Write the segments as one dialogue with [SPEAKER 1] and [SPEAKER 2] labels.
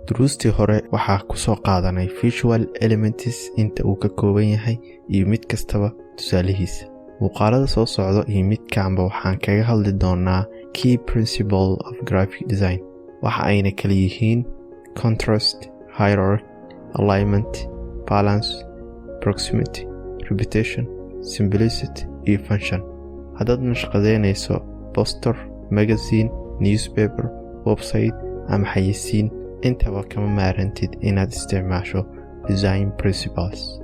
[SPEAKER 1] duruustii hore waxaa ku soo qaadanay visual elements inta uu ka kooban yahay iyo mid kastaba tusaalihiisa. muuqaalada soo socdo iyo midkaanba waxaan kaga hadli doonaa key principle of graphic design. waxa ayna kala yihiin contrast, hierarchy, alignment, balance, proximity, repetition, simplicity iyo function. haddaad nashqadeynayso poster, magazine, newspaper, website ama xayeysiin, intaba kama maarantid inaad isticmaasho design principles.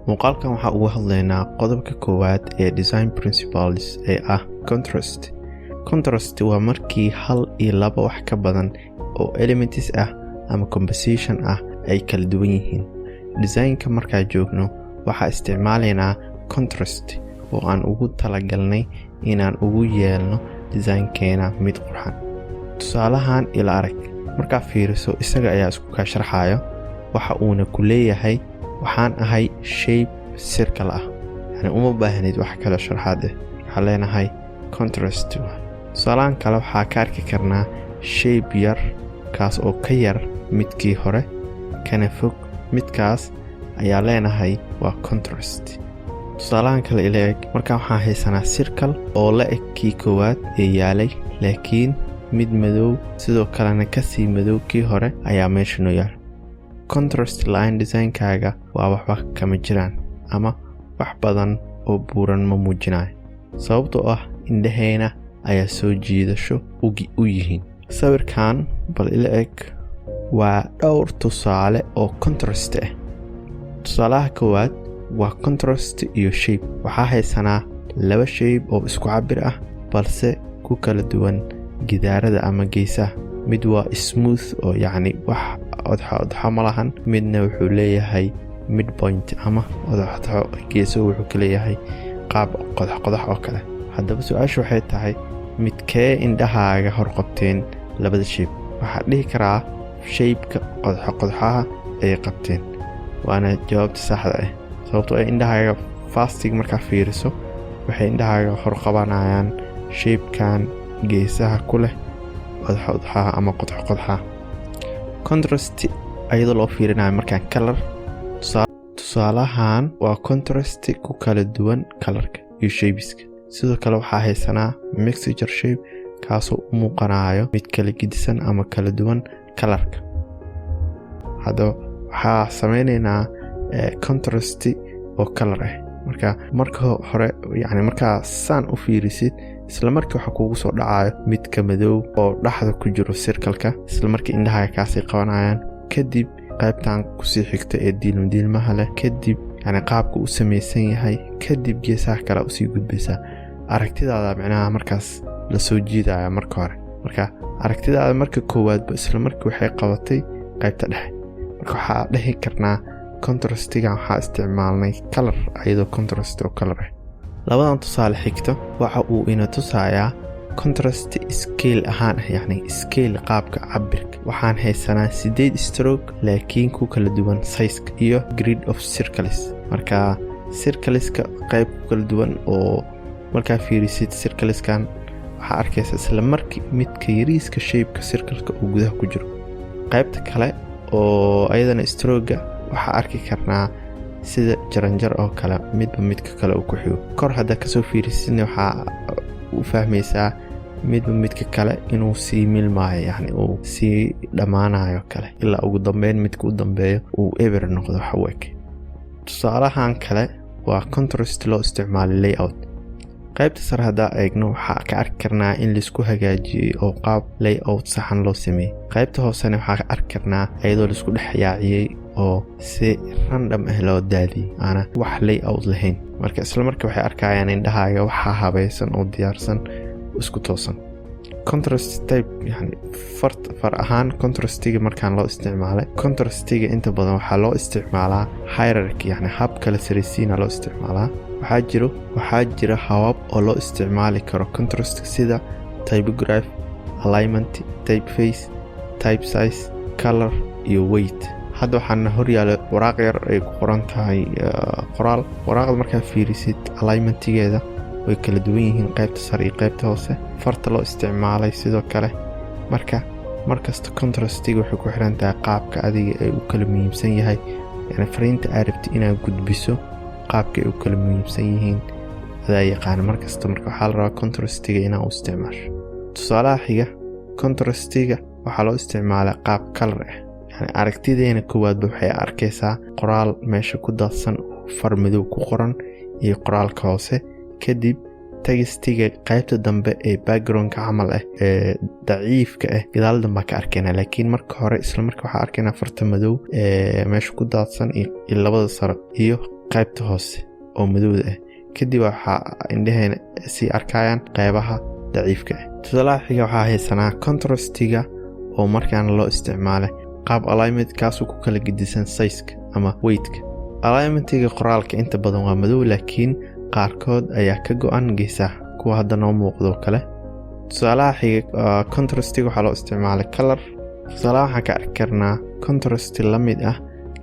[SPEAKER 1] muuqaalkan waxaa uga hadlaynaa qodobka koowaad ee design principles ee ah contrast. contrast waa markii hal iyo laba wax ka badan oo elements ah ama composition ah ay kala duwan yihiin. designka markaa joogno waxaa isticmaalaynaa contrast oo aan ugu talagalnay inaan ugu yeelno designkeena mid qurxan. tusaalahan ila arag, markaa fiiriso isaga ayaa isku kaa sharxayo. waxa uuna ku leeyahay waxaan ahay shape circle ah, yani uma baahnid wax kale sharxaad ah. waxaa leenahay contrast. tusaalahan kale waxaa ka arki karnaa shape yar kaas oo ka yar midkii hore kana fog midkaas ayaa leenahay waa contrast. tusaalahan kale ila eg, markaa waxaan haysanaa circle oo la eg kii koowaad ee yaalay laakiin mid madow sidoo kalena kasii madow kii hore ayaa meesha noo yaal. contrast line designkaaga waa waxba kama jiraan ama wax badan oo buuran ma muujinayo, sababtoo ah indhaheena ayaa soo jiidasho u yihiin. sawirkan bal ila eg waa dhowr tusaale oo contrast ah. tusaalaha koowaad waa contrast iyo shape. waxaa haysanaa laba shape oo isku cabir ah balse ku kala duwan gidaarada ama geesaha. mid waa smooth oo yacni wax odxo ma lahan, midna wuxuu leeyahay midpoint ama odxo geeso wuxuu ka leeyahay qaab qodax oo kale. haddaba su-aashu waxay tahay midkee indhahaaga horqabteen labada shape? waxaa dhihi karaa shape-ka qodaxaha ay qabteen, waana jawaabta saxda ah. sababtoo ay indhahaaga fastig markaa fiiriso waxay indhahaaga horqabanayaan shape-kan geesaha ku leh odxaha ama qodaxa. contrast ayadoo loo fiirinayo markaan color. tusaalahan waa contrast ku kala duwan colorka iyo shapeska. sidoo kale waxaa haysanaa mixture shape kaasoo u muuqanayo mid kala gidisan ama kala duwan colorka. haddaba waxaa sameynaynaa contrast oo color ah. marka hore yani markaa saan u fiirisid isla markii waxa kuugu soo dhacayo midka madow oo dhaxda ku jiro circle-ka, isla markii indhahaaga kaasay qabanayaan. kadib qaybtan kusii xigta ee diilmaha leh, kadib yani qaabka u samaysan yahay, kadib geesaha kale usii gudbaysaa. aragtidaada micnaha markaas la soo jiidaya marka hore. marka aragtidaada marka koowaadba isla markii waxay qabatay qaybta dhexe. marka waxaa dhihi karnaa contrastigan waxaa isticmaalnay color ayadoo contrast oo color ah. labadan tusaale xigto waxa uu ina tusayaa contrast scale ahaan ah, yani scale qaabka cabirka. waxaan haysanaa 8 stroke laakiin ku kala duwan size iyo grid of circles. marka circleska qayb ku kala duwan oo markaa fiirisid circleskan waxaa arkaysa isla markii midka yariiska shape-ka circle-ka uu gudaha ku jiro. qaybta kale oo ayadana stroke waxaa arki karnaa sida jaranjar oo kale midba midka kale uu ku xigo. kor hadda kasoo fiirisidna waxaa u fahmaysaa midba midka kale inuu sii milmaayo, yani uu sii dhammaanayo kale ilaa ugu dambeyn midka u dambeeyo uu eber noqdo wax u eg. tusaalahan kale waa contrast loo isticmaalay layout. qaybta sare haddaa eegno waxaa ka arki karnaa in laisku hagaajiyey oo qaab layout saxan loo sameeyey. qaybta hoosena waxaa ka arki karnaa iyadoo laisku dhex yaaciyey oo si random ah loo daadiyey, aana wax layout lahayn. marka isla markii waxay arkayaan indhahaaga waxaa habaysan oo diyaarsan isku toosan. contrast type yani far ahaan contrastiga markaan loo isticmaalay, contrastiga inta badan waxaa loo isticmaalaa hierarchy, yani hab kala saraysiina loo isticmaalaa. waxaa jira habab oo loo isticmaali karo contrast sida typograph, alignment, typeface, type size, color iyo weight. hadda waxaana horyaala waraaq yar ay ku qoran tahay qoraal. waraaqda markaa fiirisid alignmentigeeda way kala duwan yihiin qaybta sare iyo qaybta hoose. farta loo isticmaalay sidoo kale. marka markasta contrastiga waxay ku xiran tahay qaabka adiga ay u kala muhiimsan yahay, yani fariinta aad rabtid inaad gudbiso qaabka ay u kala muhiimsan yihiin adaa yaqaan markasta. marka waxaa la rabaa contrastiga inaad u isticmaasho. tusaalaha xiga, contrastiga waxaa loo isticmaalaa qaab color ah. yani aragtideena koowaadba waxay arkaysaa qoraal meesha ku daadsan far madow ku qoran iyo qoraalka hoose, kadib textiga qaybta dambe ee backgroundka camal ah ee daciifka ah gadaal dambe ka arkayna, laakiin marka hore isla marka waxaa arkayna farta madow ee meesha ku daadsan iyo labada sare iyo qaybta hoose oo madowda ah, kadib waxaa indhaheena sii arkayaan qaybaha daciifka ah. tusaalaha xiga waxaa haysanaa contrastiga oo markaan loo isticmaalay qaab alignment kaasoo ku kala gedisan size-ka ama weight-ka. alignmentiga qoraalka inta badan waa madow, laakiin qaarkood ayaa ka go'an geesaha, kuwa hadda noo muuqdo kale. tusaalaha xiga, contrastiga waxaa loo isticmaalay color. tusaalaha waxaan ka arki karnaa contrast la mid ah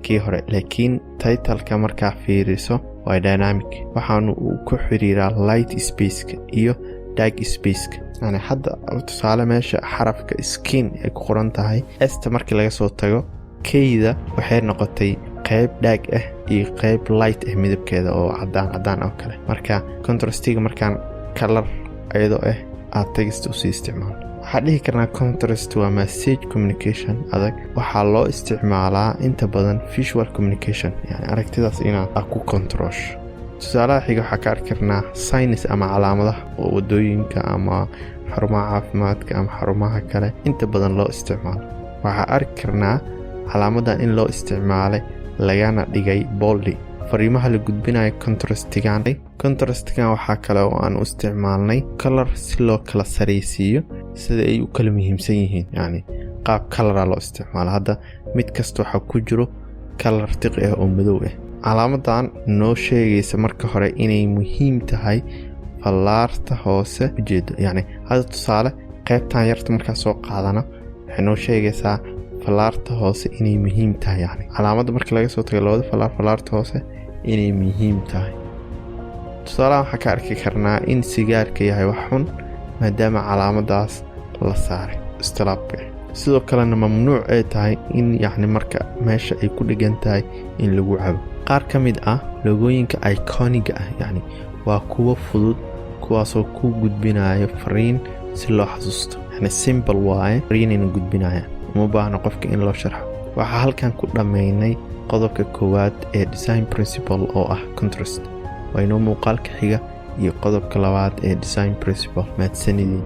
[SPEAKER 1] kii hore, laakiin titleka markaa fiiriso waa dynamic, waxaanu uu ku xiriiraa light spaceka iyo dark spaceka. yani hadda tusaale meesha xarafka skin ay ku qoran tahay esta markii laga soo tago keyda waxay noqotay qayb dark ah iyo qayb light ah midabkeeda oo cadaan oo kale. marka contrastiga markaan color ayadoo ah aad text usii isticmaalo. waxaa dhihi karnaa contrast waa message communication adag, waxaa loo isticmaalaa inta badan visual communication, yani aragtidaas inaad ku controlsho. tusaalaha xiga waxaa ka arki karnaa signs ama calaamadaha oo wadooyinka ama xarumaha caafimaadka ama xarumaha kale inta badan loo isticmaalo. waxaa arki karnaa calaamadan in loo isticmaalay lagana dhigay boldy. fariimaha la gudbinayo contrastigan waxaa kale oo aan u isticmaalnay color si loo kala sareysiiyo sida ay u kala muhiimsan yihiin, yani qaab colora loo isticmaalo. hadda mid kasta waxaa ku jiro color tiq ah oo madow ah. calaamadan noo sheegaysa marka hore inay muhiim tahay fallaarta hoose ujeedo. yani hadda tusaale qaybtan yarta markaa soo qaadana waxay noo sheegaysaa fallaarta hoose inay muhiim tahay, yani calaamadda marka laga soo tago labada fallaarta hoose inay muhiim tahay. tusaalaha waxaa ka arki karnaa in sigaarka yahay wax xun maadaama calaamadaas la saaray istilaabka. sidoo kalena mamnuuc ay tahay in yani marka meesha ay ku dhegan tahay in lagu cabo. qaar ka mid ah logooyinka iconiga ah yani waa kuwo fudud, kuwaasoo ku gudbinayo fariin si loo xasuusto, yani simple waaye fariinayna gudbinayaan, uma baahna qofka in loo sharxo. waxaa halkan ku dhammaynay qodobka koowaad ee design principle oo ah contrast. waa inoo muuqaalka xiga iyo qodobka labaad ee design principle. mahadsanidin.